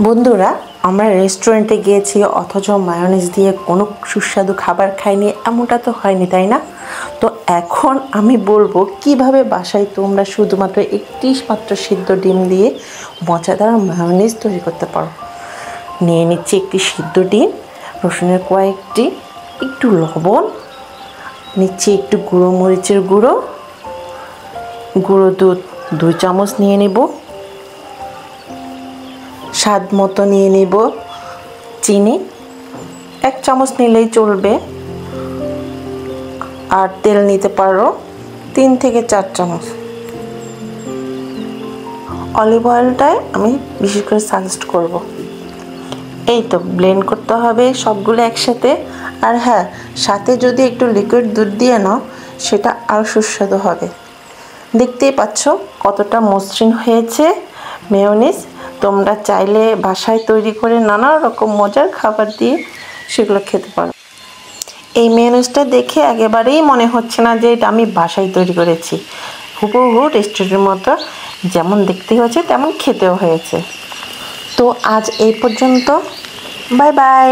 বন্ধুরা, আমরা রেস্টুরেন্টে গিয়েছি অথচ মায়োনিজ দিয়ে কোনো সুস্বাদু খাবার খাইনি, এমনটা তো হয়নি, তাই না? তো এখন আমি বলবো কিভাবে বাসায় তোমরা শুধুমাত্র একটি মাত্র সিদ্ধ ডিম দিয়ে মজাদার মায়োনিজ তৈরি করতে পারো। নিয়ে নিচ্ছি একটি সিদ্ধ ডিম, রসুনের কয়েকটি, একটু লবণ, নিচ্ছি একটু গুঁড়ো মরিচের গুঁড়ো, গুঁড়ো দুধ 2 চামচ নিয়ে নেব, স্বাদ মতো নিয়ে নেব চিনি 1 চামচ নিলেই চলবে, আর তেল নিতে পারো 3 থেকে 4 চামচ। অলিভ অয়েলটাই আমি বিশেষ করে সাজেস্ট করব। এই তো ব্লেন্ড করতে হবে সবগুলো একসাথে। আর হ্যাঁ, সাথে যদি একটু লিকুইড দুধ দিয়ে নাও সেটা আরও সুস্বাদু হবে। দেখতেই পাচ্ছ কতটা মসৃণ হয়েছে মেয়োনিজ। তোমরা চাইলে বাসায় তৈরি করে নানা রকম মজার খাবার দিয়ে সেগুলো খেতে পারো। এই মেয়োনিজটা দেখে একেবারেই মনে হচ্ছে না যে এটা আমি বাসায় তৈরি করেছি, হুবহু রেস্টুরেন্টের মতো যেমন দেখতে হয়েছে তেমন খেতেও হয়েছে। তো আজ এই পর্যন্ত, বাই বাই।